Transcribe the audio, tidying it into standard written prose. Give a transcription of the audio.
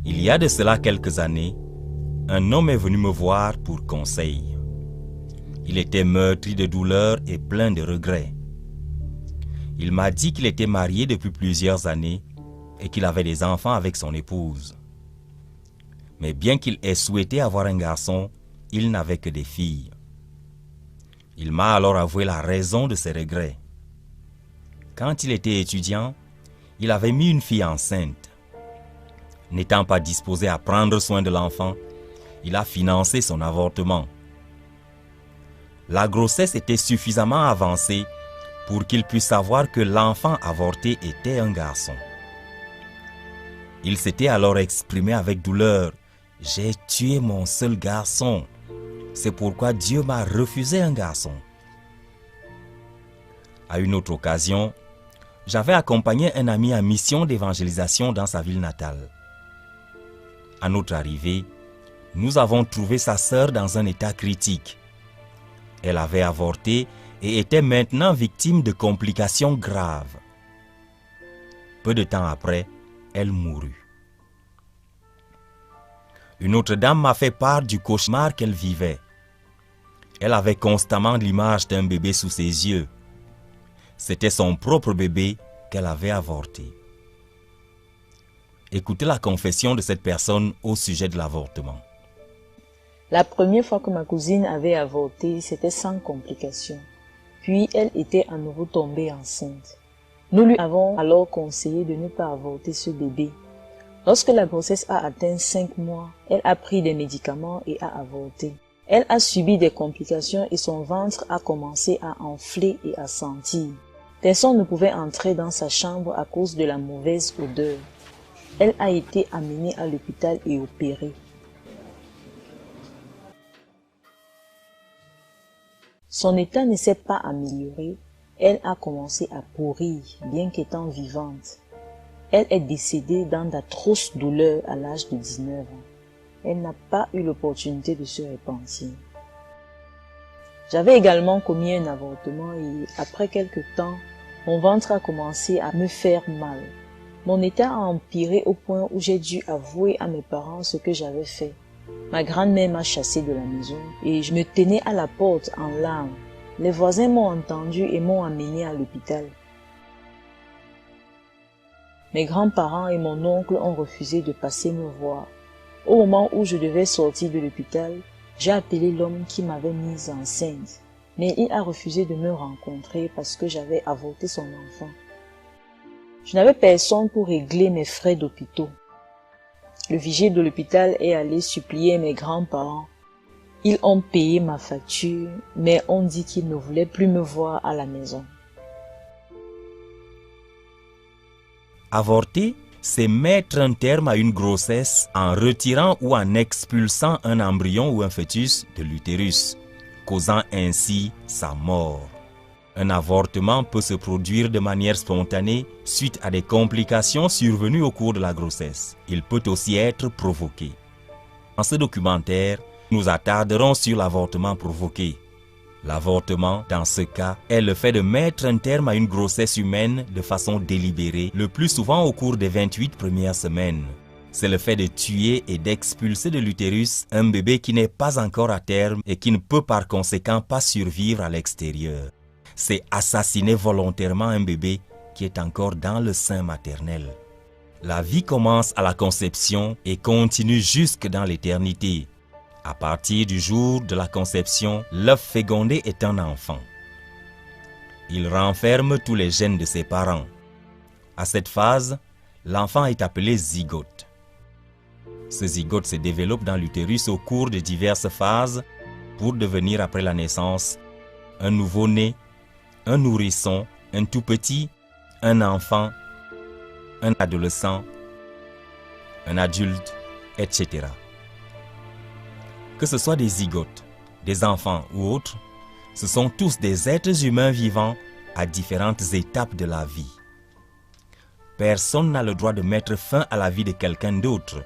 Il y a de cela quelques années, un homme est venu me voir pour conseil. Il était meurtri de douleur et plein de regrets. Il m'a dit qu'il était marié depuis plusieurs années et qu'il avait des enfants avec son épouse. Mais bien qu'il ait souhaité avoir un garçon, il n'avait que des filles. Il m'a alors avoué la raison de ses regrets. Quand il était étudiant, il avait mis une fille enceinte. N'étant pas disposé à prendre soin de l'enfant, il a financé son avortement. La grossesse était suffisamment avancée pour qu'il puisse savoir que l'enfant avorté était un garçon. Il s'était alors exprimé avec douleur: « J'ai tué mon seul garçon. C'est pourquoi Dieu m'a refusé un garçon. » À une autre occasion, j'avais accompagné un ami en mission d'évangélisation dans sa ville natale. À notre arrivée, nous avons trouvé sa sœur dans un état critique. Elle avait avorté et était maintenant victime de complications graves. Peu de temps après, elle mourut. Une autre dame m'a fait part du cauchemar qu'elle vivait. Elle avait constamment l'image d'un bébé sous ses yeux. C'était son propre bébé qu'elle avait avorté. Écoutez la confession de cette personne au sujet de l'avortement. La première fois que ma cousine avait avorté, c'était sans complications. Puis elle était à nouveau tombée enceinte. Nous lui avons alors conseillé de ne pas avorter ce bébé. Lorsque la grossesse a atteint 5 mois, elle a pris des médicaments et a avorté. Elle a subi des complications et son ventre a commencé à enfler et à sentir. Personne ne pouvait entrer dans sa chambre à cause de la mauvaise odeur. Elle a été amenée à l'hôpital et opérée. Son état ne s'est pas amélioré. Elle a commencé à pourrir, bien qu'étant vivante. Elle est décédée dans d'atroces douleurs à l'âge de 19 ans. Elle n'a pas eu l'opportunité de se repentir. J'avais également commis un avortement et après quelque temps, mon ventre a commencé à me faire mal. Mon état a empiré au point où j'ai dû avouer à mes parents ce que j'avais fait. Ma grand-mère m'a chassée de la maison et je me tenais à la porte en larmes. Les voisins m'ont entendu et m'ont amené à l'hôpital. Mes grands-parents et mon oncle ont refusé de passer me voir. Au moment où je devais sortir de l'hôpital, j'ai appelé l'homme qui m'avait mise enceinte, mais il a refusé de me rencontrer parce que j'avais avorté son enfant. Je n'avais personne pour régler mes frais d'hôpital. Le vigile de l'hôpital est allé supplier mes grands-parents. Ils ont payé ma facture, mais on dit qu'ils ne voulaient plus me voir à la maison. Avorter, c'est mettre un terme à une grossesse en retirant ou en expulsant un embryon ou un fœtus de l'utérus, causant ainsi sa mort. Un avortement peut se produire de manière spontanée suite à des complications survenues au cours de la grossesse. Il peut aussi être provoqué. Dans ce documentaire, nous attarderons sur l'avortement provoqué. L'avortement, dans ce cas, est le fait de mettre un terme à une grossesse humaine de façon délibérée, le plus souvent au cours des 28 premières semaines. C'est le fait de tuer et d'expulser de l'utérus un bébé qui n'est pas encore à terme et qui ne peut par conséquent pas survivre à l'extérieur. C'est assassiner volontairement un bébé qui est encore dans le sein maternel. La vie commence à la conception et continue jusque dans l'éternité. À partir du jour de la conception, l'œuf fécondé est un enfant. Il renferme tous les gènes de ses parents. À cette phase, l'enfant est appelé zygote. Ce zygote se développe dans l'utérus au cours de diverses phases pour devenir après la naissance un nouveau-né, un nourrisson, un tout petit, un enfant, un adolescent, un adulte, etc. Que ce soit des zygotes, des enfants ou autres, ce sont tous des êtres humains vivants à différentes étapes de la vie. Personne n'a le droit de mettre fin à la vie de quelqu'un d'autre,